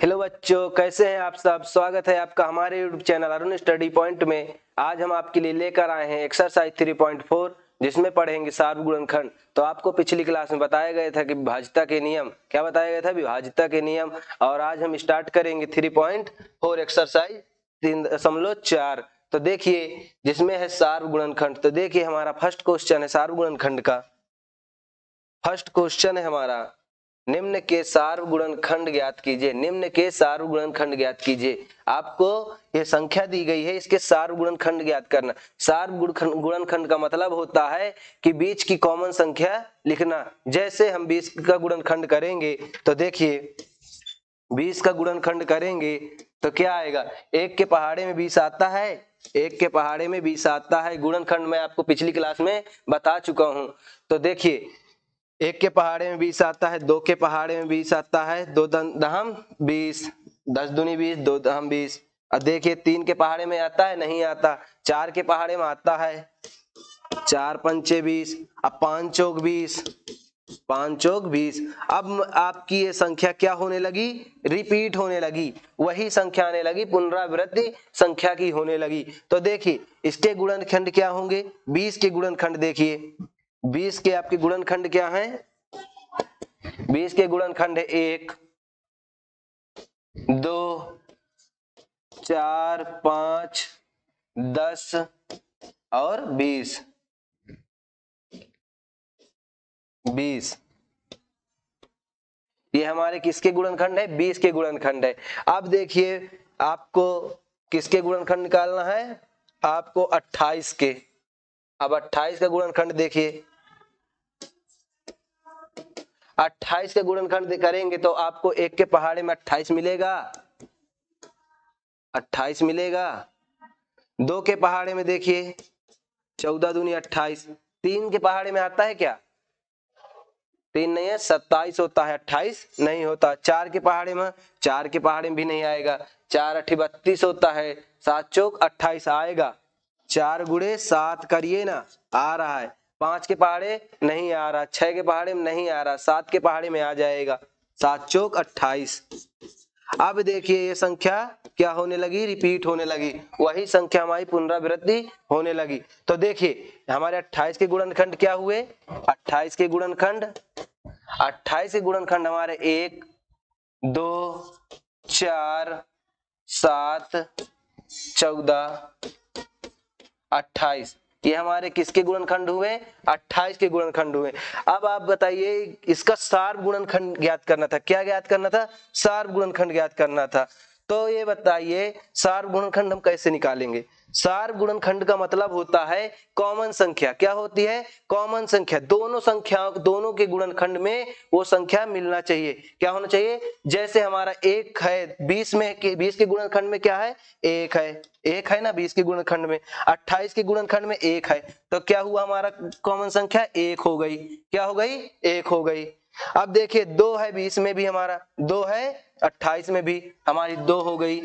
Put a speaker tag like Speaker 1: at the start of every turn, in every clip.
Speaker 1: Hello बच्चों, कैसे हैं आप सब। स्वागत है आपका हमारे YouTube channel Arun study point में। आज हम आपके लिए लेकर आए हैं एक्सरसाइज 3.4 जिसमें पढ़ेंगे सार्वगुणनखंड। तो आपको पिछली क्लास में बताया गया था कि विभाज्यता के नियम, क्या बताया गया था, विभाज्यता के नियम। और आज हम स्टार्ट करेंगे 3.4 एक्सरसाइज 3.4। तो देखिए जिसमें है सार्वगुणनखंड। तो देखिए हमारा फर्स्ट क्वेश्चन है सार्वगुणनखंड का। फर्स्ट क्वेश्चन है हमारा, निम्न के सार्वगुणनखंड ज्ञात कीजिए। निम्न के सार्वगुणनखंड ज्ञात कीजिए। आपको ये संख्या दी गई है, इसके सार्वगुणनखंड ज्ञात करना। सार्वगुणनखंड का मतलब होता है कि बीच की कॉमन संख्या लिखना। जैसे हम 20 का गुणनखंड करेंगे तो देखिए 20 का गुणनखंड करेंगे तो क्या आएगा, 1 के पहाड़े में 20 आता है। 1 के पहाड़े में 20 आता है। गुणनखंड मैं आपको पिछली क्लास में बता चुका हूं। तो देखिए 1 के पहाड़े में 20 आता है, 2 के पहाड़े में 20 आता है, 2 दहम 20, 10 दूनी 20, 2 दहम 20। अब देखिए 3 के पहाड़े में आता है, नहीं आता। 4 के पहाड़े में आता है, 4 पंचे 20, अब 5 चौक 20, 5 चौक 20। अब आपकी ये संख्या क्या होने लगी, रिपीट होने लगी, वही संख्या आने लगी, पुनरावृत्ति संख्या की होने लगी। तो देखिए इसके गुणनखंड क्या होंगे, 20 के गुणनखंड देखिए, 20 के आपके गुणनखंड क्या है, 20 के गुणनखंड है 1, 2, 4, 5, 10 और 20। 20 ये हमारे किसके गुणनखंड है, 20 के गुणनखंड है। अब देखिए आपको किसके गुणनखंड निकालना है, आपको 28 के। अब 28 का गुणनखंड देखिए, 28 के गुणनखंड करेंगे तो आपको 1 के पहाड़े में 28 मिलेगा, 28 मिलेगा। 2 के पहाड़े में देखिए 14 दूनी 28। 3 के पहाड़े में आता है क्या, 3 नहीं है, 27 होता है, 28 नहीं होता। 4 के पहाड़े में, 4 के पहाड़े में भी नहीं आएगा। 4 8 32 होता है, 7 चौक 28 आएगा। 4 गुणे 7 करिए ना, आ रहा है। 5 के पहाड़े नहीं आ रहा, 6 के पहाड़े में नहीं आ रहा, 7 के पहाड़े में आ जाएगा, 7 चौक 28। अब देखिए ये संख्या क्या होने लगी, रिपीट होने लगी, वही संख्या हमारी पुनरावृत्ति होने लगी। तो देखिए हमारे 28 के गुणनखंड क्या हुए, 28 के गुणनखंड, 28 के गुणनखंड हमारे 1, 2, 4, 7, 14, 28। ये हमारे किसके गुणनखंड हुए, 28 के गुणनखंड हुए। अब आप बताइए इसका सार्वगुणनखंड ज्ञात करना था। क्या ज्ञात करना था, सार्वगुणनखंड ज्ञात करना था। तो ये बताइए सार्वगुणनखंड हम कैसे निकालेंगे। सार्वगुणनखंड का मतलब होता है कॉमन संख्या। क्या होती है, कॉमन संख्या। दोनों संख्याओं, दोनों के गुणनखंड में वो संख्या मिलना चाहिए। क्या होना चाहिए, जैसे हमारा 1 है 20 में, 20 के गुणनखंड में क्या है, 1 है, 1 है ना 20 के गुणनखंड में। 28 के गुणनखंड में 1 है, तो क्या हुआ हमारा कॉमन संख्या 1 हो गई। क्या हो गई, 1 हो गई। अब देखिए 2 है 20 में भी हमारा, 2 है 28 में भी हमारी 2 हो गई।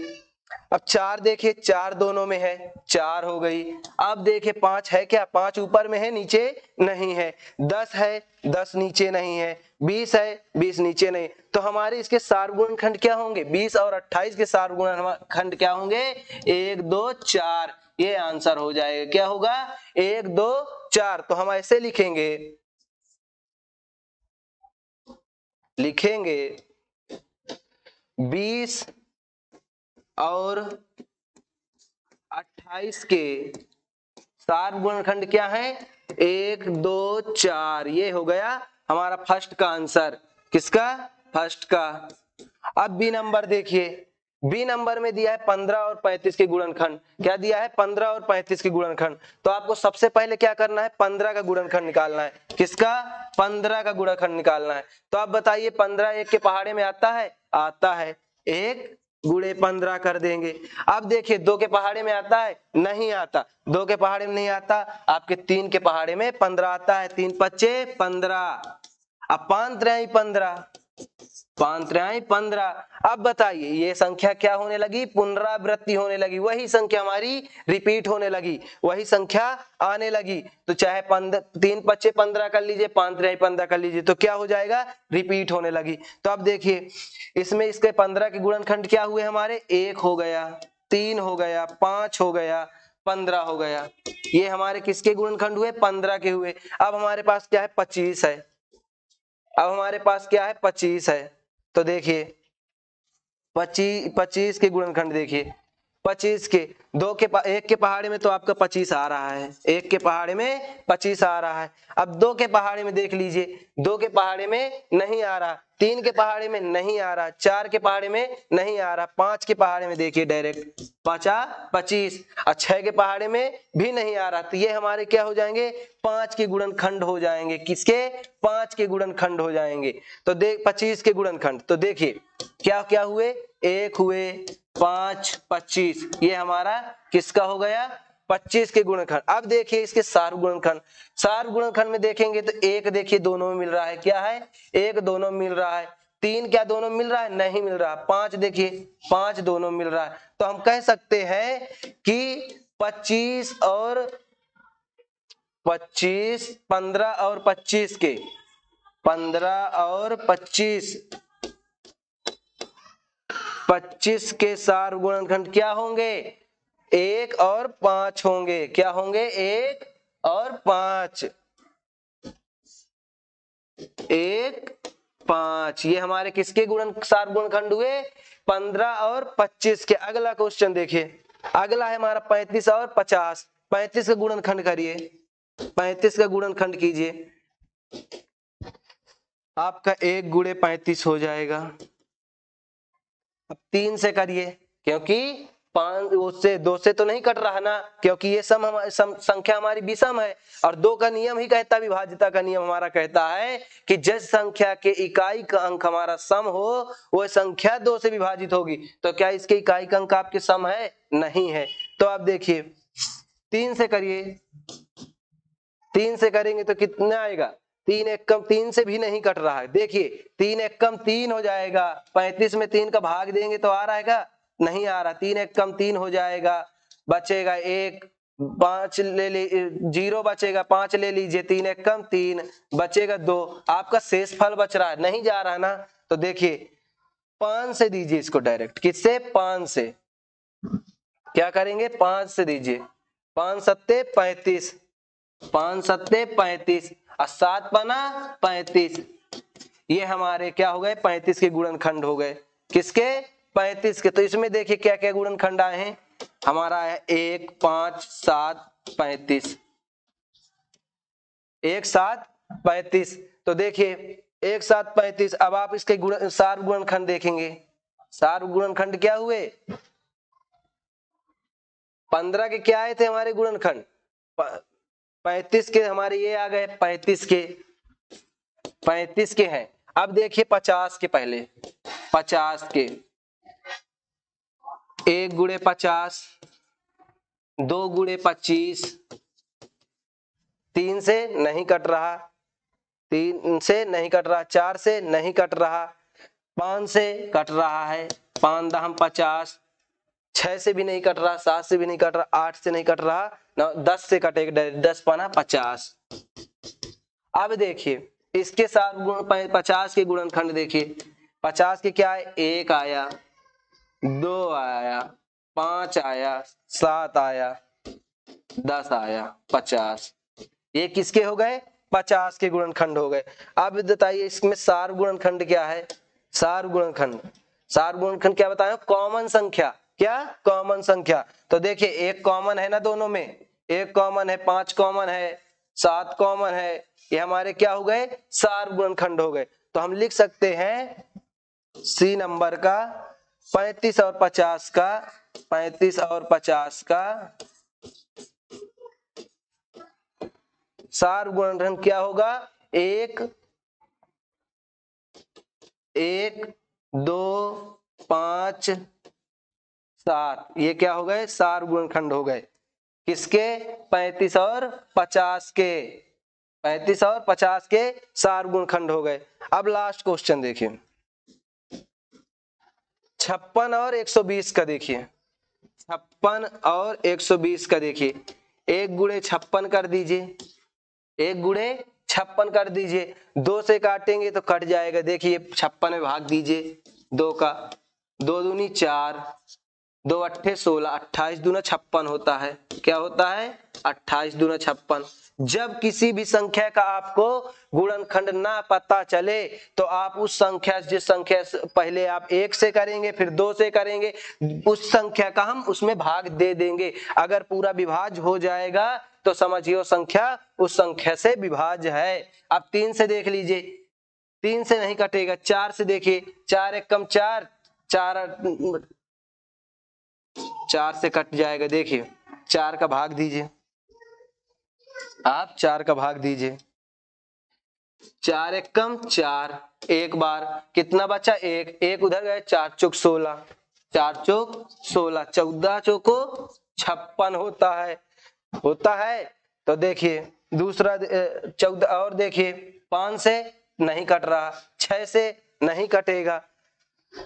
Speaker 1: अब 4 देखिए, 4 दोनों में है, 4 हो गई। अब देखिए 5 है क्या, 5 ऊपर में है नीचे नहीं है। 10 है, 10 नीचे नहीं है। 20 है, 20 नीचे नहीं। तो हमारे इसके सार्वगुणनखंड क्या होंगे, 20 और 28 के सार्वगुणनखंड क्या होंगे, 1 2 4। ये आंसर हो जाएगा, क्या होगा, 1 2 4। तो हम ऐसे लिखेंगे, लिखेंगे 20 और 28 के सार्वगुणनखंड क्या है, 1 2 4। ये हो गया हमारा फर्स्ट का आंसर। किसका, फर्स्ट का। अब बी नंबर देखिए, बी नंबर में दिया है 15 और 35 के गुणनखंड। क्या दिया है, 15 और 35 के गुणनखंड। तो आपको सबसे पहले क्या करना है, 15 का गुणनखंड निकालना है। किसका, 15 का गुणनखंड निकालना है। तो आप बताइए 15 1 के पहाड़े में आता है, आता है, 1 गुणे 15 कर देंगे। अब देखिए 2 के पहाड़े में आता है, नहीं आता। 2 के पहाड़े में नहीं आता, आपके 3 के पहाड़े में 15 आता है, 3 पच्चे 15। अब 5 3 15, 5 3 15। अब बताइए ये संख्या क्या होने लगी, पुनरावृत्ति होने लगी, वही संख्या हमारी रिपीट होने लगी, वही संख्या आने लगी। तो चाहे 3 5 15 कर लीजिए, 5 3 15 कर लीजिए, तो क्या हो जाएगा, रिपीट होने लगी। तो अब देखिए इसमें इसके 15 के गुणनखंड क्या हुए हमारे, 1 हो गया, 3 हो गया, 5 हो गया, 15 हो गया। ये हमारे किसके गुणनखंड हुए, 15 के हुए। अब हमारे पास क्या है, 25 है। अब हमारे पास क्या है, 25 है। तो देखिए 25 के गुणनखंड देखिए, 25 के एक के पहाड़े में तो आपका 25 आ रहा है, एक के पहाड़े में 25 आ रहा है। अब 2 के पहाड़े में देख लीजिए, 2 के पहाड़े में नहीं आ रहा, 3 के पहाड़े में नहीं आ रहा, 4 के पहाड़े में नहीं आ रहा, 5 के पहाड़े में देखिए डायरेक्ट 25, और 6 के पहाड़े में भी नहीं आ रहा। तो ये हमारे क्या हो जाएंगे, 5 के गुणनखंड हो जाएंगे। किसके, 5 के गुणनखंड हो जाएंगे। तो देख 25 के गुणनखंड, तो देखिए क्या क्या हुए, 1 हुए, 5 25, ये हमारा किसका हो गया, 25 के गुणनखंड। अब देखिए इसके सार गुणनखंड, सार गुणनखंड में देखेंगे तो 1 देखिए दोनों में मिल रहा है, क्या है, 1 दोनों में मिल रहा है। 3 क्या दोनों में मिल रहा है, नहीं मिल रहा। 5 देखिए 5 दोनों में मिल रहा है। तो हम कह सकते हैं कि 25 और 25, 15 और 25 के, 15 और 25 के सार गुणनखंड क्या होंगे, 1 और 5 होंगे। क्या होंगे, 1 और 5, 1 5। ये हमारे किसके सार गुणनखंड हुए, 15 और 25 के। अगला क्वेश्चन देखिए, अगला है हमारा 35 और 50। 35 का गुणनखंड करिए, 35 का गुणनखंड कीजिए, आपका 1 गुणे 35 हो जाएगा। अब 3 से करिए, क्योंकि 5 उससे 2 से तो नहीं कट रहा ना, क्योंकि ये संख्या हमारी विषम है, और 2 का नियम ही कहता, विभाज्यता का नियम हमारा कहता है कि जिस संख्या के इकाई का अंक हमारा सम हो वह संख्या 2 से विभाजित होगी। तो क्या इसके इकाई का अंक आपके सम है, नहीं है। तो आप देखिए 3 से करिए, 3 से करेंगे तो कितना आएगा, 3 एक कम, 3 से भी नहीं कट रहा है। देखिए 3 एक कम 3 हो जाएगा, 35 में 3 का भाग देंगे तो आ रहा है, नहीं आ रहा। 3 एक कम 3 हो जाएगा, बचेगा 1, 5 ले ली, 0 बचेगा, 5 ले लीजिए, 3 एक कम 3, बचेगा 2। आपका शेष फल बच रहा है, नहीं जा रहा ना। तो देखिए 5 से दीजिए इसको डायरेक्ट, किससे, 5 से। क्या करेंगे, 5 से दीजिए, 5 सत्ते 35, 5 सत्ते 35 और 7 बना 35। ये हमारे क्या हो गए, 35 के गुणनखंड हो गए। किसके, 35 के। तो इसमें देखिए क्या क्या गुणनखंड आए हैं, हमारा है 1 5 7 35, 1 7 35। तो देखिए 1 7 35। अब आप इसके सार गुणनखंड देखेंगे, सार गुणनखंड क्या हुए, 15 के क्या आए थे हमारे गुणनखंड, 35 के हमारे ये आ गए, 35 के हैं। अब देखिए 50 के, पहले 50 के, 1 गुणे 50, 2 गुणे 25, 3 से नहीं कट रहा, 3 से नहीं कट रहा, 4 से नहीं कट रहा, 5 से कट रहा है, 5 दहम 50, 6 से भी नहीं कट रहा, 7 से भी नहीं कट रहा, 8 से नहीं कट रहा, 10 से कटेगा, 10 पाना 50। अब देखिए इसके साथ 50 के गुणनखंड देखिए, 50 के क्या है, 1 आया, 2 आया, 5 आया, 7 आया, 10 आया, 50। ये किसके हो गए, 50 के गुणनखंड हो गए। अब बताइए इसमें सार गुणनखंड क्या है, सार गुणनखंड, सार गुणनखंड क्या बताया, कॉमन संख्या। क्या, कॉमन संख्या। तो देखिए 1 कॉमन है ना दोनों में, 1 कॉमन है, 5 कॉमन है, 7 कॉमन है, ये हमारे क्या हो गए, सार गुणनखंड हो गए। तो हम लिख सकते हैं सी नंबर का 35 और 50 का, 35 और 50 का सार गुणनखंड क्या होगा, 1 1 2 5 7। ये क्या हो गए, सार गुणनखंड हो गए। किसके, 35 और 50 के, 35 और 50 के सार गुणनखंड हो गए। अब लास्ट क्वेश्चन देखिए, 56 और 120 का देखिए, 56 और 120 का देखिए, 1 गुणे 56 कर दीजिए, 1 गुणे 56 कर दीजिए, 2 से काटेंगे तो कट जाएगा। देखिए 56 में भाग दीजिए 2 का, 2 दूनी 4, 2 अट्ठे 16, 28 दूना 56 होता है। क्या होता है? 28 दूना 56। जब किसी भी संख्या का आपको गुणनखंड ना पता चले तो आप उस संख्या, जिस संख्या पहले आप 1 से करेंगे फिर 2 से करेंगे, उस संख्या का हम उसमें भाग दे देंगे। अगर पूरा विभाज्य हो जाएगा तो समझिए वो संख्या उस संख्या से विभाज्य है। अब 3 से देख लीजिए, 3 से नहीं कटेगा। 4 से देखिए, 4 एक कम 4, 4 से कट जाएगा। देखिए 4 का भाग दीजिए, आप 4 का भाग दीजिए, 4 एक कम 4, एक बार कितना बचा? 1, 1 उधर गए, 4 चौक 16, 4 चौक 16, 14 चौको 56 होता है। तो देखिए दूसरा 14 और देखिए, 5 से नहीं कट रहा, 6 से नहीं कटेगा,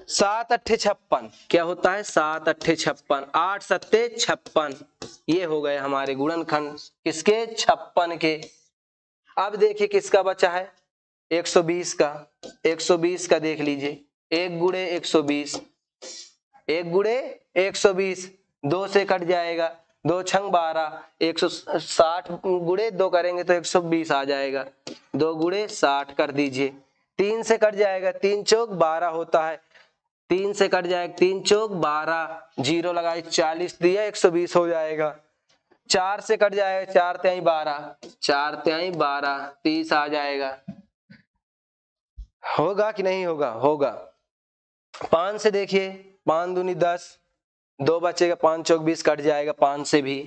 Speaker 1: 7 अट्ठे 56, क्या होता है? 7 अट्ठे 56, 8 सत्ते 56। ये हो गए हमारे गुणनखंड किसके? 56 के। अब देखिए किसका बचा है? 120 का। 120 का देख लीजिए, 1 गुणे 120, 1 गुणे 120, 2 से कट जाएगा, 2 छंग 12, 160 गुणे 2 करेंगे तो 120 आ जाएगा, 2 गुणे 60 कर दीजिए। 3 से कट जाएगा, 3 चौक 12 होता है, 3 से कट जाएगा, 3 चौक 12, 0 लगाए 40 दिया, 120 हो जाएगा। 4 से कट जाएगा, 4 तिहाई 12, 4 तिहाई 12, 30 आ जाएगा। होगा कि नहीं होगा? होगा। 5 से देखिए, 5 दूनी 10, 2 बचेगा, 5 चौक 20 कट जाएगा 5 से भी,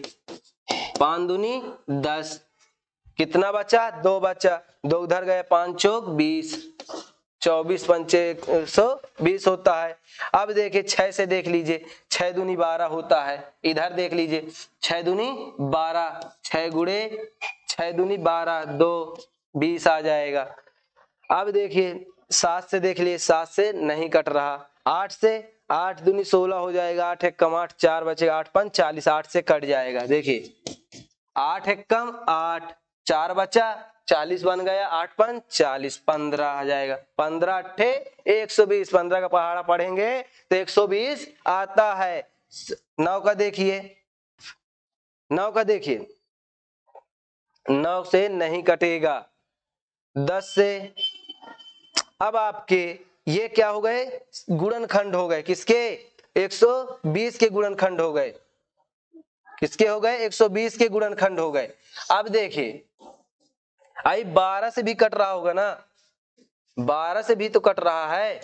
Speaker 1: 5 दूनी 10, कितना बचा? 2 बचा, 2 उधर गए, 5 चौक 20, 24 पंचे 120 होता है। अब देखिए 6 से देख लीजिए, 6 दूनी 12 होता है, इधर देख लीजिए 6 दूनी 12, 6 गुणे 6 दूनी 12, 2 20 आ जाएगा। अब देखिए 7 से देख लिए, 7 से नहीं कट रहा, 8 से, 8 दूनी 16 हो जाएगा, 8 एक कम 8, 4 बचेगा, 8 पंच 40, 8 से कट जाएगा। देखिए 8 एक कम 8, 4 बचा, 40 बन गया, 8 पंच 40, 15 आ जाएगा, 15 अट्ठे 120, 15 का पहाड़ा पढ़ेंगे तो 120 आता है। 9 का देखिए, 9 का देखिए, 9 से नहीं कटेगा, 10 से। अब आपके ये क्या हो गए? गुणनखंड हो गए, किसके? 120 के गुणनखंड हो गए। किसके हो गए? 120 के गुणनखंड हो गए। अब देखिए आई 12 से भी कट रहा होगा ना, 12 से भी तो कट रहा है,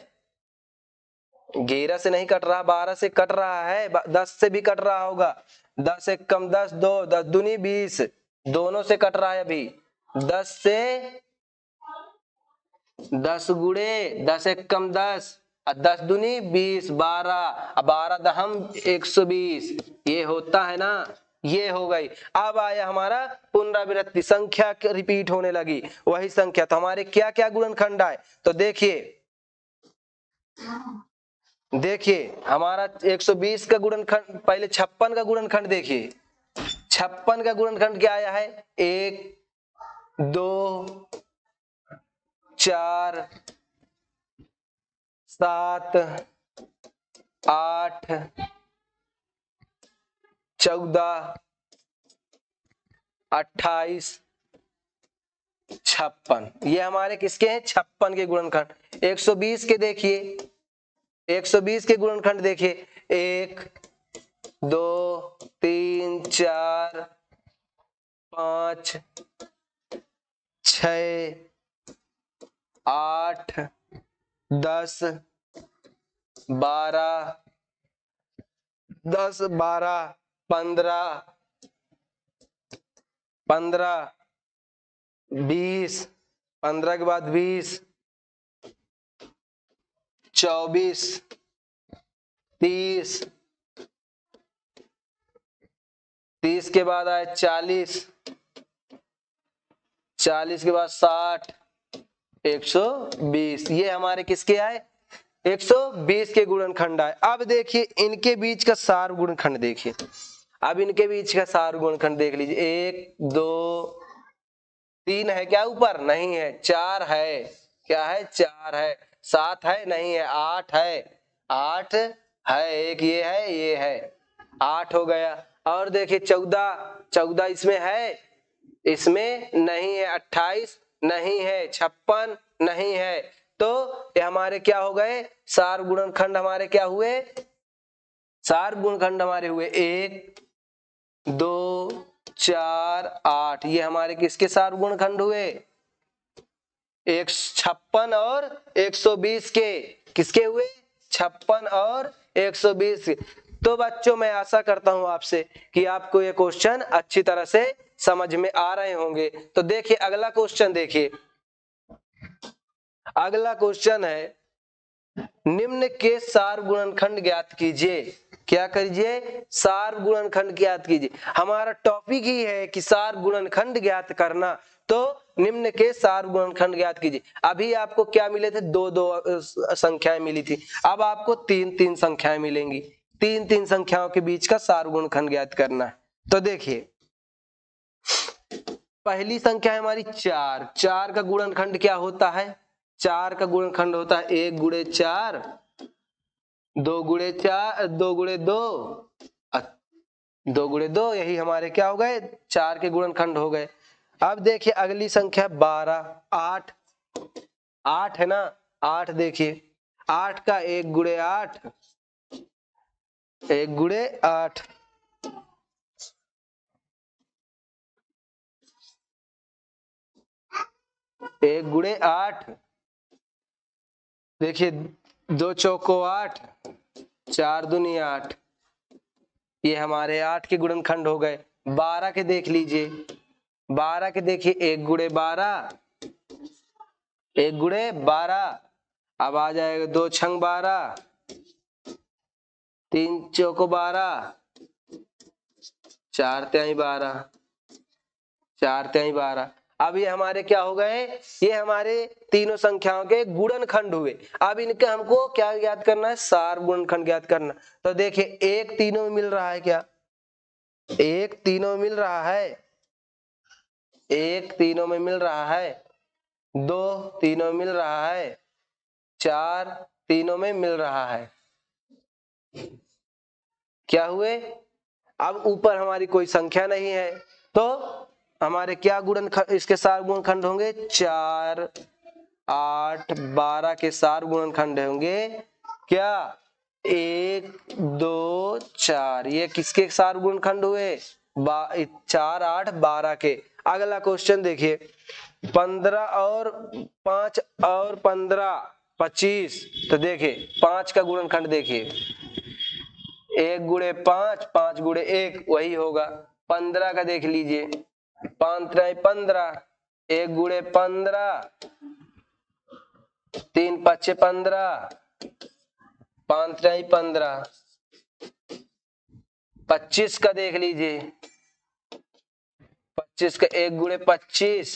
Speaker 1: 11 से नहीं कट रहा, 12 से कट रहा है, 10 से भी कट रहा होगा, 10 एक कम 10, 2 10 दूनी 20, दोनों से कट रहा है अभी। 10 से 10 गुणे 10 एक कम 10, 10 दूनी 20, 12, 12 दहम 120, ये होता है ना, ये हो गई। अब आया हमारा पुनरावृत्ति, संख्या रिपीट होने लगी, वही संख्या। तो हमारे क्या क्या गुणनखंड आए? तो देखिए हमारा 120 का गुणनखंड, पहले 56 का गुणनखंड देखिए, 56 का गुणनखंड क्या आया है? 1 2 4 7 8 14 28 56, ये हमारे किसके हैं? 56 के गुणनखंड। 120 के देखिए, 120 के गुणनखंड देखिए, 1 2 3 4 5 6 8 10 12 10 12 15 15 20, 15 के बाद 20 24 30 30 के बाद आए 40 40 के बाद 60 120, ये हमारे किसके आए? 120 के गुणनखंड आए। अब देखिए इनके बीच का सार गुणनखंड देखिए, अब इनके बीच का सार गुणनखंड देख लीजिए। 1 2 3 है क्या ऊपर? नहीं है। 4 है, क्या है? 4 है। 7 है? नहीं है। 8 है, 8 है। एक ये है, ये है, 8 हो गया। और देखिए 14, 14 इसमें है? इसमें नहीं है। 28 नहीं है। 56 नहीं है। तो ये हमारे क्या हो गए? सार गुणनखंड हमारे क्या हुए? सार गुणनखंड हमारे हुए 1 2 4 8। ये हमारे किसके सार गुणनखंड हुए? 56 और 120 के। किसके हुए? 56 और 120 के। तो बच्चों मैं आशा करता हूं आपसे कि आपको ये क्वेश्चन अच्छी तरह से समझ में आ रहे होंगे। तो देखिए अगला क्वेश्चन देखिए, अगला क्वेश्चन है निम्न के सार गुणनखंड ज्ञात कीजिए। क्या कीजिए? सार गुणनखंड ज्ञात कीजिए। हमारा टॉपिक ही है कि सार गुणनखंड ज्ञात करना। तो निम्न के सार गुणनखंड ज्ञात कीजिए। अभी आपको क्या मिले थे? 2 संख्याएं मिली थी। अब आपको 3 संख्याएं मिलेंगी। 3 संख्याओं के बीच का सार गुणनखंड ज्ञात करना है। तो देखिए पहली संख्या है हमारी 4। 4 का गुणनखंड क्या होता है? 4 का गुणनखंड होता है 1 गुणे 4, 2 गुणे 4, 2 गुणे 2, 2 गुणे 2। यही हमारे क्या हो गए? 4 के गुणनखंड हो गए। अब देखिए अगली संख्या 12, 8, 8 है ना? 8 देखिए 8 का 1 गुणे 8, 1 गुणे 8, 1 गुणे 8। देखिए 2 चौको 8, 4 दूनी 8। ये हमारे 8 के गुणनखंड हो गए। 12 के देख लीजिए, 12 के देखिए 1 गुणे 12, 1 गुणे 12। अब आ जाएगा 2 छंग 12, 3 चौको 12, 4 तिहाई 12, 4 तिहाई 12। अब ये हमारे क्या हो गए? ये हमारे तीनों संख्याओं के गुणनखंड हुए। अब इनके हमको क्या ज्ञात करना है? सार गुणनखंड ज्ञात करना। तो देखिए 1 तीनों में मिल रहा है क्या? 1 तीनों में मिल रहा है, 1 तीनों में मिल रहा है, 2 तीनों में मिल रहा है, 4 तीनों में मिल रहा है। क्या हुए? अब ऊपर हमारी कोई संख्या नहीं है तो हमारे क्या गुणनखंड, इसके सार गुणनखंड होंगे? 4 8 12 के सार गुणनखंड होंगे क्या? 1 2 4। ये किसके सार गुणनखंड हुए? 4 8 12 के। अगला क्वेश्चन देखिए 15 और 5 और 15 25। तो देखिए 5 का गुणनखंड देखिए 1 गुणे 5, 5 गुणे 1 वही होगा। 15 का देख लीजिए 5 3 15, 1 गुणे 15, 3 5 15, 5 3 15। 25 का देख लीजिए 25 का 1 गुणे 25,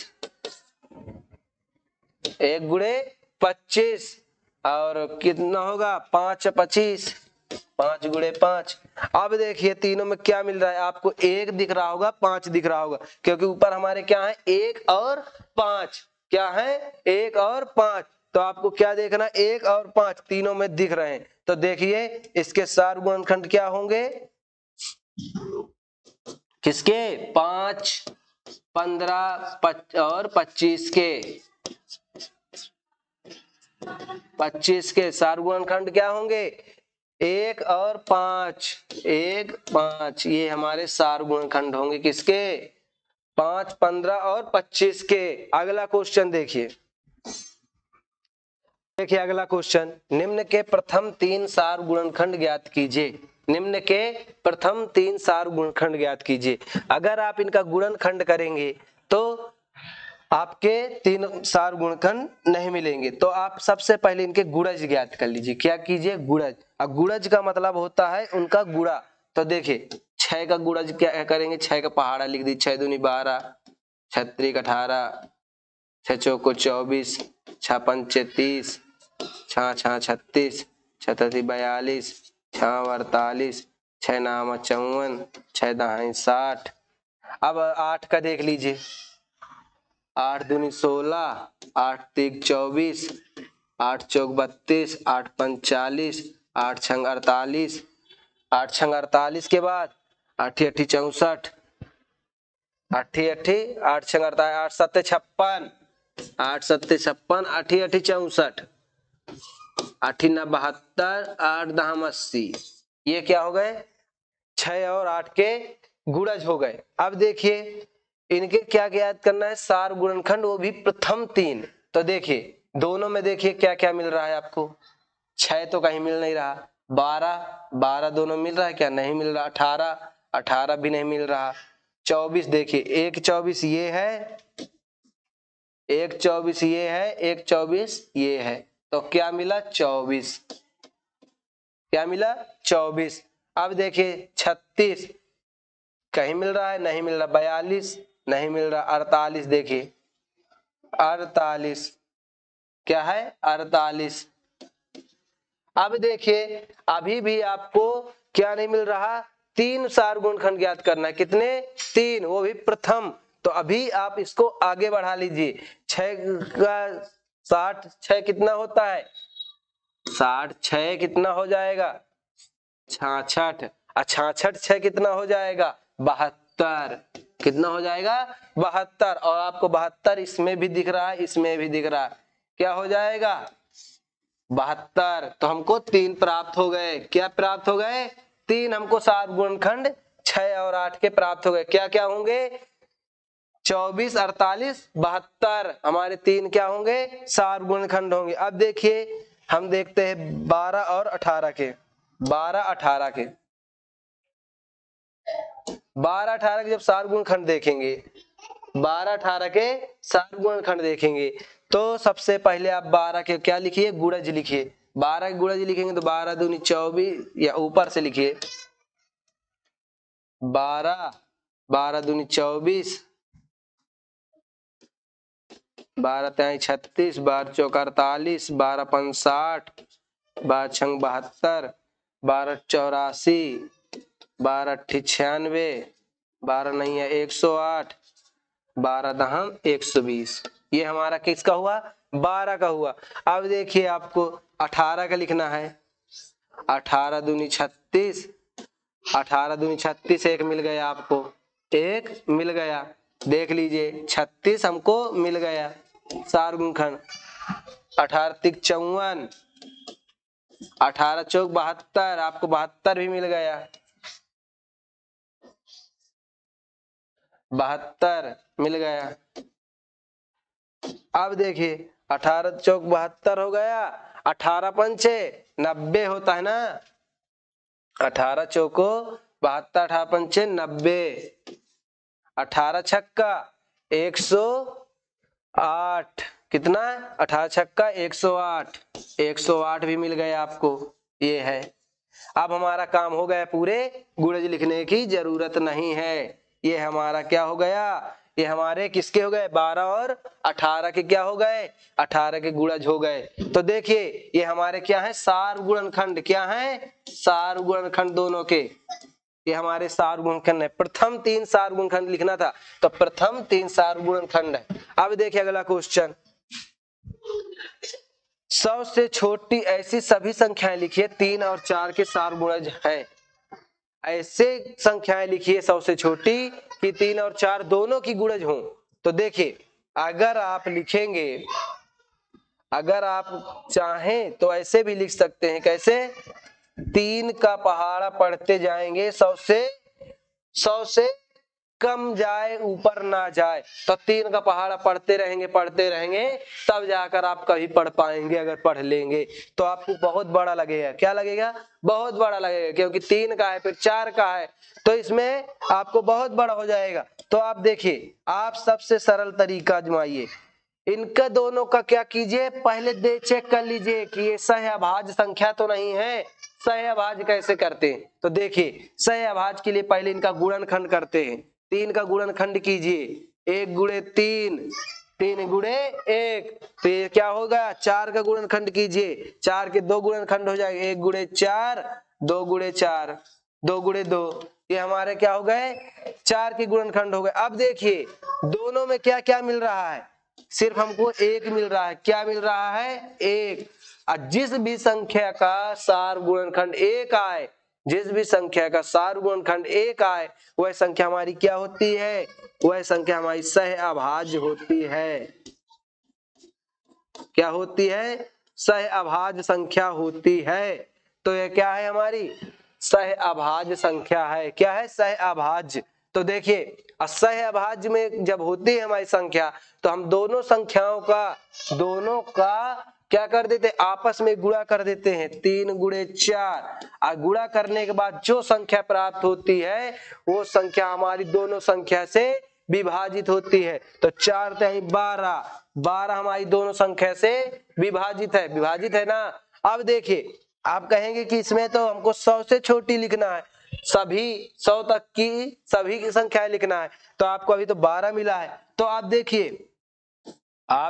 Speaker 1: 1 गुणे 25 और कितना होगा? 5 25, 5 गुणे 5। अब देखिए तीनों में क्या मिल रहा है आपको? 1 दिख रहा होगा, 5 दिख रहा होगा, क्योंकि ऊपर हमारे क्या है? 1 और 5। क्या है? 1 और 5। तो आपको क्या देखना? 1 और 5 तीनों में दिख रहे हैं। तो देखिए इसके सार गुणनखंड क्या होंगे? किसके? 5 15 और 25 के। 25 के सार गुणनखंड क्या होंगे? 1 और 5, 1 5। ये हमारे सार गुणनखंड होंगे किसके? 5 15 और 25 के। अगला क्वेश्चन देखिए, देखिए अगला क्वेश्चन निम्न के प्रथम 3 सार गुणनखंड ज्ञात कीजिए। निम्न के प्रथम 3 सार गुणनखंड ज्ञात कीजिए। अगर आप इनका गुणनखंड करेंगे तो आपके 3 सार गुणनखंड नहीं मिलेंगे। तो आप सबसे पहले इनके गुणज ज्ञात कर लीजिए। क्या कीजिए? गुणज। अब गुणज का मतलब होता है उनका गुणा। तो देखिए 6 का गुणज क्या करेंगे? 6 का पहाड़ा लिख दी, 6 दूनी 12, 6 3 18, 6 चौको 24, 6 पंचे 30, छः छः 36, 6 3 42, 6 48, 6 9 54, 6 10 60। अब 8 का देख लीजिए, 8 दूनी 16, 8 3 24, 8 चौक 32, 8 5 40, 8 छंग 48, 8 छंग 48 के बाद 8 8 64, 8 8 8 छंग 48, 8 7 56, 8 7 56, 8 8 64, 8 9 72, 8 10 80। ये क्या हो गए? 6 और 8 के गुणज हो गए। अब देखिए इनके क्या ज्ञात करना है? सार गुणनखंड, वो भी प्रथम 3। तो देखिए दोनों में देखिए क्या क्या मिल रहा है आपको। 6 तो कहीं मिल नहीं रहा, 12 दोनों मिल रहा है क्या? नहीं मिल रहा। 18 भी नहीं मिल रहा। 24 देखिए, एक 24 ये है, एक 24 ये है, एक 24 ये है, तो क्या मिला? 24। क्या मिला? 24। अब देखिए 36 कहीं मिल रहा है? नहीं मिल रहा। 42 नहीं मिल रहा। 48 देखिए, 48 क्या है? 48। अब देखिए अभी भी आपको क्या नहीं मिल रहा? 3 सार गुणनखंड ज्ञात करना है। कितने? 3, वो भी प्रथम। तो अभी आप इसको आगे बढ़ा लीजिए। 6 का 60, 6 कितना होता है? 60 6 कितना हो जाएगा? 66। 66 6 कितना हो जाएगा? 72। कितना हो जाएगा? 72। और आपको 72 इसमें भी दिख रहा है, इसमें भी दिख रहा है। क्या हो जाएगा? 72। तो हमको 3 प्राप्त हो गए। क्या प्राप्त हो गए? 3 हमको सात गुणनखंड 6 और 8 के प्राप्त हो गए। क्या क्या होंगे? 24, 48, 72 हमारे 3 क्या होंगे? सात गुणनखंड होंगे। अब देखिए हम देखते हैं 12 और 18 के। 12 18 के 12 18 के जब सात गुणनखंड देखेंगे, 12 18 के सात गुणनखंड देखेंगे, तो सबसे पहले आप 12 के क्या लिखिए? गुणज लिखिए। 12 के गुणज लिखेंगे तो 12 दूनी 24, या ऊपर से लिखिए 12, 12 दूनी 24, 12 3 36, 12 चौक 48, 12 5 60, 12 छंग 72, 12 84, 12 96, 12 नहीं है 108, 12 दहम 120। ये हमारा किसका हुआ? 12 का हुआ। अब देखिए आपको 18 का लिखना है। 18 दूनी 36, 18 दूनी 36, एक मिल गया आपको, एक मिल गया। देख लीजिए 36 हमको मिल गया सार गुणनखंड। 18 तिक 54, 18 चौक 72, आपको 72 भी मिल गया। 72 मिल गया। अब देखिए 18 चौक 72 हो गया। 18 पंचे 90 होता है ना। 18 चौको 72, 18 पंचे 90, 18 छक्का 108। कितना? 18 छक्का 108, 108 भी मिल गया आपको। ये है। अब हमारा काम हो गया पूरे, गुणज लिखने की जरूरत नहीं है। ये हमारा क्या हो गया? ये हमारे किसके हो गए? 12 और 18 के क्या हो गए? 18 के गुणज हो गए। तो देखिए ये हमारे क्या है? सार गुणनखंड। क्या है? सार गुणनखंड दोनों के। ये हमारे सार गुणनखंड है। प्रथम 3 सार गुणनखंड लिखना था, तो प्रथम 3 सार गुणनखंड है। अब देखिए अगला क्वेश्चन, 100 से छोटी ऐसी सभी संख्याएं लिखिए 3 और 4 के सार गुणज हैं। ऐसे संख्याएं लिखिए 100 से छोटी कि 3 और 4 दोनों की गुणज हों। तो देखिए अगर आप लिखेंगे, अगर आप चाहें तो ऐसे भी लिख सकते हैं। कैसे? 3 का पहाड़ा पढ़ते जाएंगे, 100 से कम जाए ऊपर ना जाए। तो 3 का पहाड़ा पढ़ते रहेंगे, तब जाकर आप कभी पढ़ पाएंगे। अगर पढ़ लेंगे तो आपको बहुत बड़ा लगेगा। क्या लगेगा? बहुत बड़ा लगेगा, क्योंकि 3 का है फिर 4 का है, तो इसमें आपको बहुत बड़ा हो जाएगा। तो आप देखिए, आप सबसे सरल तरीका आजमाइए। इनका दोनों का क्या कीजिए? पहले दे चेक कर लीजिए कि ये सहअभाज्य संख्या तो नहीं है। सहअभाज्य कैसे करते हैं? तो देखिए सहअभाज्य के लिए पहले इनका गुणनखंड करते हैं। 3 का गुणनखंड कीजिए, 1 गुणे 3 3 गुणे 1, तो ये क्या होगा 4 का गुणनखंड कीजिए, 4 के 2 गुणनखंड हो जाएगा, 1 गुणे 4, 2 गुणे 4, 2 गुणे 2, ये हमारे क्या हो गए 4 के गुणनखंड हो गए। अब देखिए दोनों में क्या क्या मिल रहा है, सिर्फ हमको 1 मिल रहा है, क्या मिल रहा है 1। और जिस भी संख्या का सार गुणनखंड 1 आए, जिस भी संख्या का सार गुणनखंड 1 आए, वह संख्या हमारी क्या होती है, वह संख्या हमारी सहअभाज्य होती है। क्या होती है, सहअभाज्य संख्या होती है। तो यह क्या है हमारी सहअभाज्य संख्या है। क्या है सहअभाज्य। तो देखिए सहअभाज्य में जब होती है हमारी संख्या, तो हम दोनों संख्याओं का क्या कर देते हैं, आपस में गुणा कर देते हैं, 3 गुणे 4, और गुणा करने के बाद जो संख्या प्राप्त होती है वो संख्या हमारी दोनों संख्या से विभाजित होती है। तो 4 तिहाई 12, 12 हमारी दोनों संख्या से विभाजित है ना। अब देखिए आप कहेंगे कि इसमें तो हमको 100 से छोटी लिखना है, सभी 100 तक की सभी की संख्या लिखना है, तो आपको अभी तो 12 मिला है। तो आप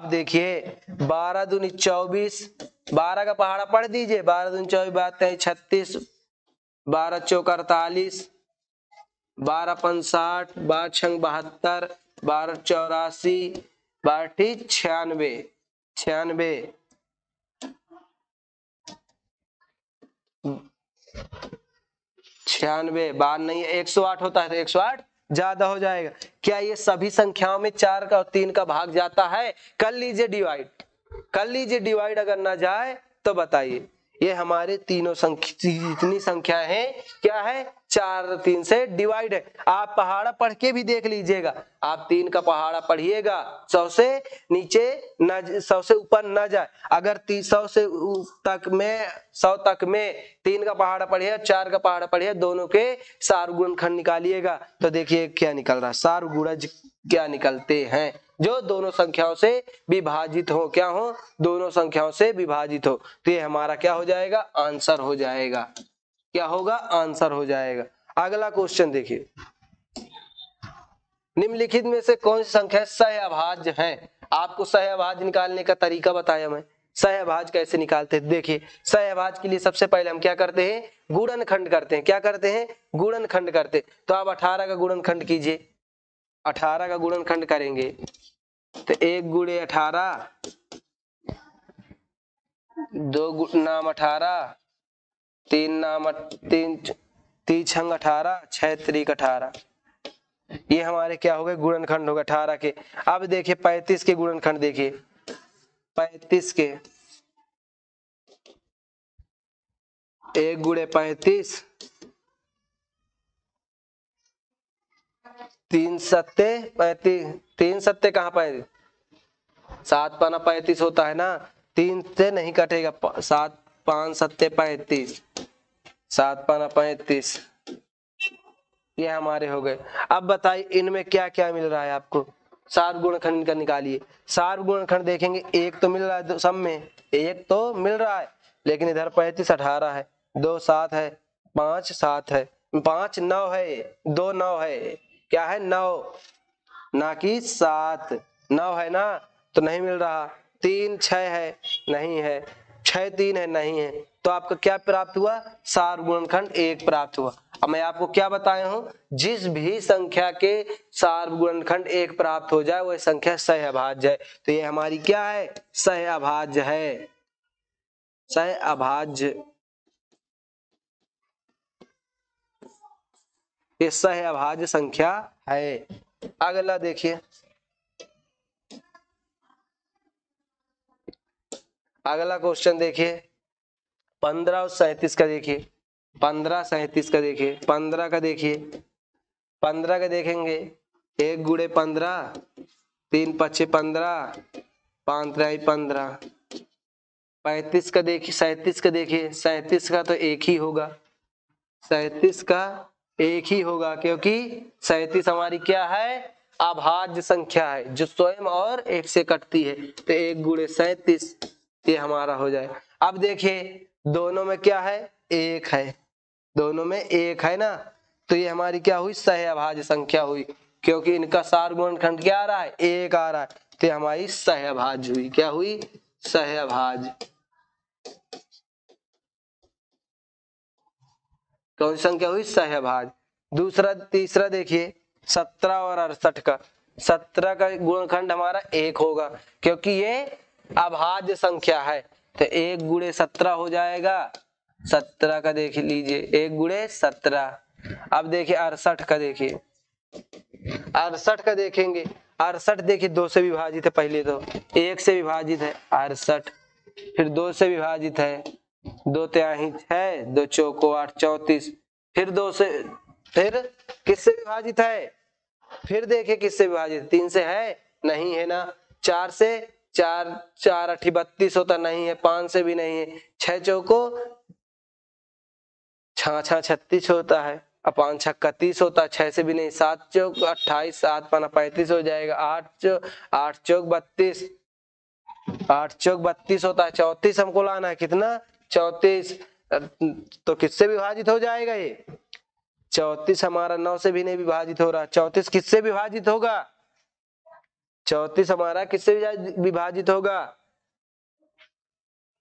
Speaker 1: देखिए 12 दूनी 24, 12 का पहाड़ा पढ़ दीजिए, 12 दूनी 24, 12 36, 12 चौक 48, 12 65, 12 छंग 72, 12 84, 12 96, 96, 12 नहीं है 108 होता है, तो 108 ज्यादा हो जाएगा। क्या ये सभी संख्याओं में 4 का और 3 का भाग जाता है? कर लीजिए डिवाइड, अगर ना जाए तो बताइए। ये हमारे तीनों जितनी संख्या है क्या है 4 और 3 से डिवाइड है। आप पहाड़ा पढ़ के भी देख लीजिएगा, आप 3 का पहाड़ा पढ़िएगा, 100 से नीचे न 100 से ऊपर न जाए। अगर 100 से तक में 100 तक में 3 का पहाड़ा पढ़िए, 4 का पहाड़ा पढ़िए, दोनों के सार गुणनखंड निकालिएगा, तो देखिए क्या निकल रहा है, सार गुणज क्या निकलते हैं, जो दोनों संख्याओं से विभाजित हो। क्या हो? दोनों संख्याओं से विभाजित हो। तो ये हमारा क्या हो जाएगा, आंसर हो जाएगा। क्या होगा, आंसर हो जाएगा। अगला क्वेश्चन देखिए, निम्नलिखित में से कौन सी संख्या सहअभाज्य है? आपको सहअभाज्य निकालने का तरीका बताया मैं, सहअभाज्य कैसे निकालते हैं। देखिए सहअभाज्य के लिए सबसे पहले हम क्या करते हैं, गुणनखंड करते हैं। क्या करते हैं, गुणनखंड करते हैं। तो आप 18 का गुणनखंड कीजिए, 18 का गुणनखंड करेंगे तो 1 गुणे 18, 2 नाम 18, 3 नाम 3 छंग 18, 6 त्रिक 18, ये हमारे क्या हो गए, गुणनखंड हो गए 18 के। अब देखिए 35 के गुणनखंड देखिए, 35 के 1 गुणे 35, 3 सत्ते 35, 3 सत्ते कहाँ पाए, 7 पाना 35 होता है ना, 3 से नहीं कटेगा, 7 5 सत्ते 35, 7 पाना 35, ये हमारे हो गए। अब बताइए इनमें क्या क्या मिल रहा है आपको, सार गुणनखंड का निकालिए। सार गुणनखंड देखेंगे 1 तो मिल रहा है, सब में 1 तो मिल रहा है, लेकिन इधर 35 18 है, 2 7 है, 5 7 है, 5 9 है, 2 9 है, क्या है 9, ना कि 7, 9 है ना, तो नहीं मिल रहा। 3 6 है, नहीं है, 6 3 है, नहीं है। तो आपका क्या प्राप्त हुआ, सार गुणनखंड 1 प्राप्त हुआ। अब मैं आपको क्या बताया हूं, जिस भी संख्या के सार गुणनखंड 1 प्राप्त हो जाए वह संख्या सहअभाज्य है। तो ये हमारी क्या है, सहअभाज्य है, सहअभाज्य, ये सहअभाज्य संख्या है। अगला देखिए, अगला क्वेश्चन देखिए 15 और 37 का देखिए, 15 37 का देखिए, 15 का देखिए, 15 का देखेंगे 1 गुणे 15, 3 पच्चे 15, 5 तिहाई 15, 35 का देखिए, 37 का देखिए, 37 का तो एक ही होगा, 37 का एक ही होगा, क्योंकि 37 हमारी क्या है, अभाज्य संख्या है, जो स्वयं और 1 से कटती है। तो 1 गुणे 37 ये हमारा हो जाए। अब देखिए दोनों में क्या है, 1 है, दोनों में 1 है ना, तो ये हमारी क्या हुई, सहअभाज्य संख्या हुई, क्योंकि इनका सार गुणनखंड क्या आ रहा है, 1 आ रहा है। तो हमारी सहभाज हुई। क्या हुई? सहभाज। कौन सी संख्या हुई? सहभाज। दूसरा तीसरा देखिए 17 और 68 का। 17 का गुणनखंड हमारा 1 होगा क्योंकि ये अभाज्य संख्या है, तो 1 गुणे 17 हो जाएगा। 17 का देख लीजिए 1 गुणे 17। अब देखिए 68 का देखिए, 68 का देखेंगे। 68 देखिए 2 से विभाजित है, पहले तो 1 से विभाजित है 68, फिर 2 से विभाजित है, 2 तिहाई 6, 2 चौको 8, 34, फिर 2 से, फिर किससे विभाजित है? फिर देखिए किससे विभाजित, 3 से है? नहीं है ना। 4 से, 4 4 8 32 होता, नहीं है। 5 से भी नहीं है। 6 चौको 6 6 36 होता है, 5 छक्का 30 होता है, 6 से भी नहीं। 7 चौक 28, 7 पाना 35 हो जाएगा। 8 चौक 32, 8 चौक 32 होता है। 34 हमको लाना है, कितना? 34। तो किससे विभाजित हो जाएगा ये? 34 हमारा 9 से भी नहीं विभाजित हो रहा। 34 किससे विभाजित होगा? 34 हमारा किससे विभाजित होगा?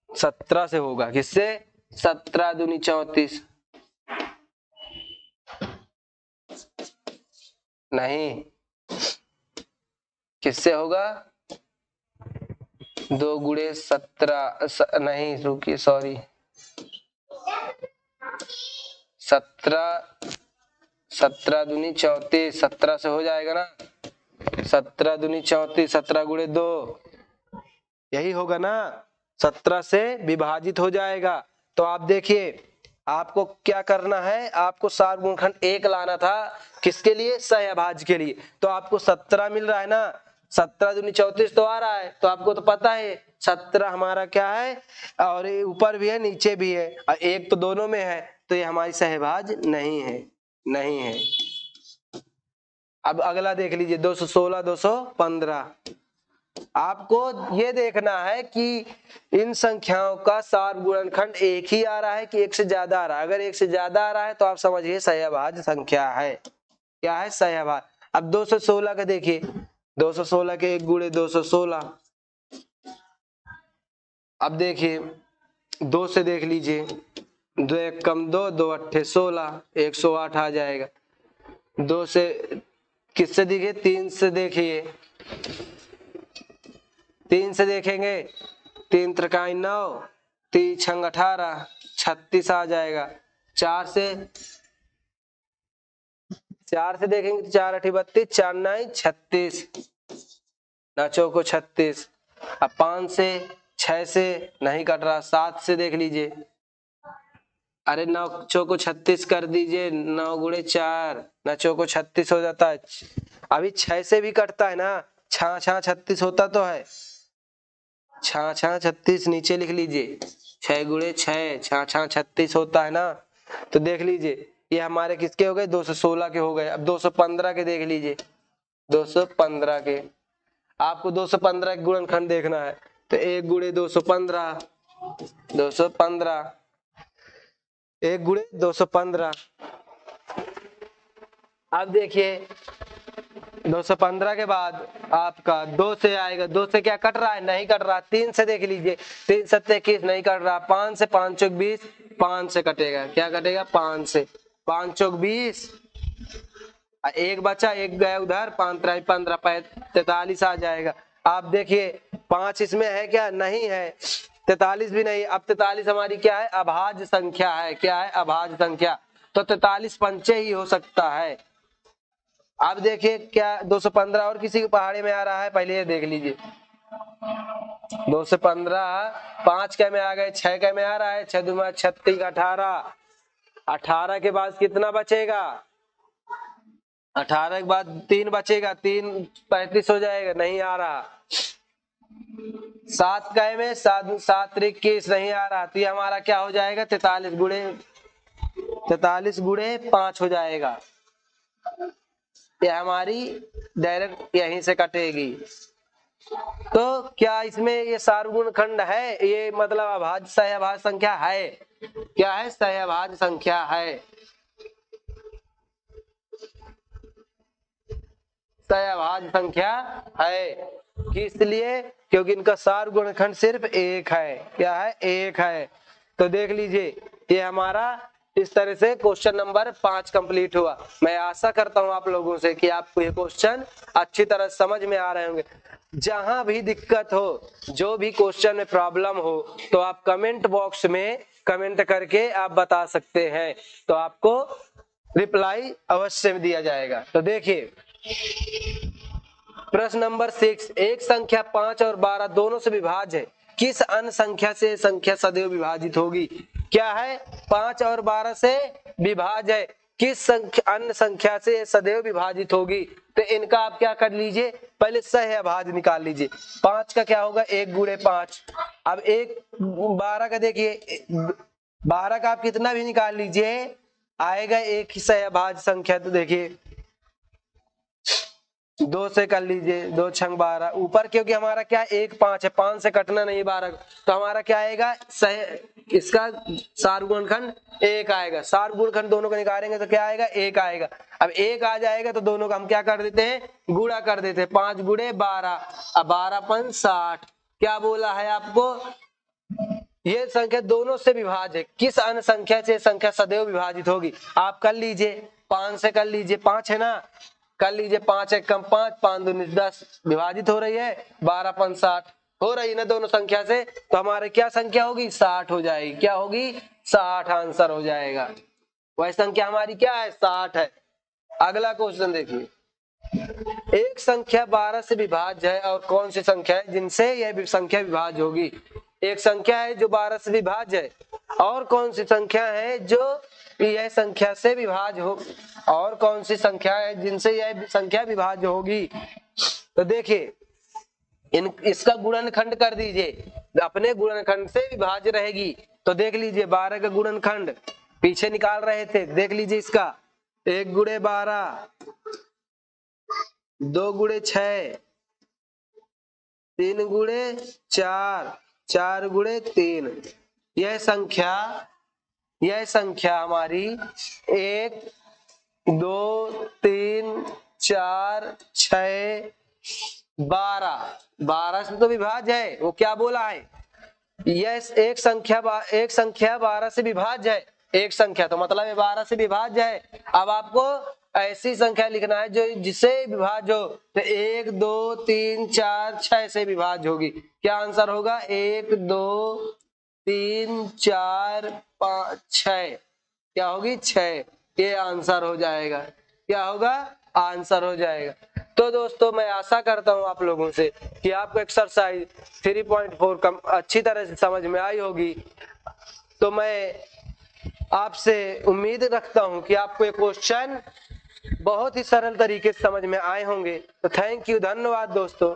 Speaker 1: 17 से होगा। किससे? 17 दूनी 34। नहीं, किससे होगा? 2 गुणे 17, नहीं रुकिए, सॉरी, 17 दूनी 34, 17 से हो जाएगा ना। 17 दूनी 34, 17 गुणे 2, यही होगा ना। 17 से विभाजित हो जाएगा। तो आप देखिए आपको क्या करना है, आपको सार्वगुणनखंड 1 लाना था। किसके लिए? सहभाज्य के लिए। तो आपको 17 मिल रहा है ना, 17 दूनी 34 तो आ रहा है, तो आपको तो पता है 17 हमारा क्या है, और ये ऊपर भी है नीचे भी है, और 1 तो दोनों में है, तो ये हमारी सहभाज्य नहीं है, नहीं है। अब अगला देख लीजिए 216 215। आपको ये देखना है कि इन संख्याओं का सार्वगुणनखंड 1 ही आ रहा है कि 1 से ज्यादा आ रहा है। अगर 1 से ज्यादा आ रहा है तो आप समझिए सहभाज्य संख्या है। क्या है? सहभाज्य। अब 216 का देखिए, 216 के 1 गुणे 216। अब देखिए 2 से देख लीजिए, 2 1 कम 2, 2 8 16, 108 आ जाएगा। 2 से किससे देखिए? 3 से देखिए, 3 से देखेंगे, 3 त्रिकाई 9, 3 छंग 18, 36 आ जाएगा। 4 से देखेंगे तो 4 8 32, 4 9 36, ना चौको 36। अब 5 से, 6 से नहीं कट रहा। 7 से देख लीजिए, अरे 9 चौको 36 कर दीजिए, 9 गुणे 4, ना चौको 36 हो जाता है। अभी 6 से भी कटता है ना, 6 6 36 होता तो है। 6 6 36 नीचे लिख लीजिए, 6 गुणे 6, 6 6 36 होता है ना। तो देख लीजिए ये हमारे किसके हो गए? 216 के हो गए। अब 215 के देख लीजिए, 215 के, आपको 215 के गुणनखंड देखना है, तो 1 गुणे 215, 215, 1 गुणे 215। अब देखिए 215 के बाद आपका 2 से आएगा। 2 से क्या कट रहा है? नहीं कट रहा। 3 से देख लीजिए, 3 7 21 नहीं कट रहा। 5 से, 5 चौक 20, 5 से कटेगा। क्या कटेगा? 5 से। 5 चौक 20, एक बचा, एक गया उधर, 5 3 15, 43 आ जाएगा। आप देखिए 5 इसमें है क्या? नहीं है। 43 भी नहीं। अब 43 हमारी क्या है? अभाज्य संख्या है। क्या है? अभाज्य संख्या। तो 43 पंचे ही हो सकता है। अब देखिए क्या 215 और किसी के पहाड़े में आ रहा है? पहले ये देख लीजिए, 215 5 कै में आ गए, 6 कै में आ रहा है, 6 दूना 36, 18, 18 के बाद कितना बचेगा? 18 के बाद 3 बचेगा, 3 35 हो जाएगा, नहीं आ रहा। 7 कै में 7 7 21 नहीं आ रहा, तो ये हमारा क्या हो जाएगा? 43 गुणे 5 हो जाएगा। ये हमारी डायरेक्ट यहीं से कटेगी। तो क्या इसमें ये सार्वगुणनखंड है? ये मतलब अभाज्य सहभाज्य संख्या है। क्या है? सहभाज्य संख्या है। सहभाज्य संख्या है। इसलिए क्योंकि इनका सार गुणनखंड सिर्फ एक है। क्या है? एक है। तो देख लीजिए ये हमारा इस तरह से क्वेश्चन नंबर 5 कंप्लीट हुआ। मैं आशा करता हूं आप लोगों से कि आपको ये क्वेश्चन अच्छी तरह समझ में आ रहे होंगे। जहां भी दिक्कत हो, जो भी क्वेश्चन में प्रॉब्लम हो, तो आप कमेंट बॉक्स में कमेंट करके आप बता सकते हैं, तो आपको रिप्लाई अवश्य दिया जाएगा। तो देखिए प्रश्न नंबर 6, एक संख्या 5 और 12 दोनों से विभाज्य है, किस अन्य संख्या से संख्या सदैव विभाजित होगी? क्या है? 5 और 12 से विभाज्य है, किस अन्य संख्या से सदैव विभाजित होगी? तो इनका आप क्या कर लीजिए, पहले सहअभाज्य निकाल लीजिए। 5 का क्या होगा? 1 गुणे 5। अब 12 का देखिए, 12 का आप कितना भी निकाल लीजिए आएगा एक ही सहअभाज्य संख्या। तो देखिए 2 से कर लीजिए, 2 छंग 12, ऊपर क्योंकि हमारा क्या 1 5 है, 5 से कटना नहीं 12, तो हमारा क्या आएगा? इसका सार गुणनखंड 1 आएगा। सार गुणनखंड दोनों को निकालेंगे तो क्या आएगा? 1 आएगा। अब 1 आ जाएगा तो दोनों का हम क्या कर देते हैं? गुणा कर देते हैं। 5 गुणे 12, अब 12 पन 60। क्या बोला है आपको? ये संख्या दोनों से विभाज्य है, किस अन्य संख्या से संख्या सदैव विभाजित होगी? आप कर लीजिए, 5 से कर लीजिए, 5 है ना, कर लीजिए। 5 एक कम 5, 5 दूनी 10, विभाजित हो रही है। 12 पन 60 हो रही है ना दोनों संख्या से, तो हमारे क्या संख्या होगी? 60 हो जाएगी। क्या होगी? 60 आंसर हो जाएगा। वह संख्या हमारी क्या है? 60 है। अगला क्वेश्चन देखिए, एक संख्या 12 से विभाज्य है और कौन सी संख्या है जिनसे यह संख्या विभाज्य होगी? एक संख्या है जो 12 से विभाज्य है, और कौन सी संख्या है जो यह संख्या से विभाज्य हो, और कौन सी संख्या है जिनसे यह संख्या विभाज्य होगी? तो देखिए इसका गुणनखंड कर दीजिए, अपने गुणनखंड से विभाज्य रहेगी। तो देख लीजिए 12 का गुणनखंड पीछे निकाल रहे थे, देख लीजिए इसका 1 गुणे 12, 2 गुणे 6, 3 गुणे 4, 4 गुणे 3। यह संख्या हमारी 1 2 3 4 6 12 से तो विभाज्य है। वो क्या बोला है? यह एक संख्या 12 से विभाज्य है। एक संख्या तो मतलब है 12 से विभाज्य है। अब आपको ऐसी संख्या लिखना है जो जिसे विभाज्य हो, तो 1 2 3 4 6 से विभाज्य होगी। क्या आंसर होगा? 1 2 3 4 5 6, क्या होगी? 6। ये आंसर हो जाएगा। क्या होगा? आंसर हो जाएगा। तो दोस्तों मैं आशा करता हूं आप लोगों से कि आपको एक्सरसाइज 3.4 अच्छी तरह से समझ में आई होगी। तो मैं आपसे उम्मीद रखता हूं कि आपको ये क्वेश्चन बहुत ही सरल तरीके से समझ में आए होंगे। तो थैंक यू, धन्यवाद दोस्तों।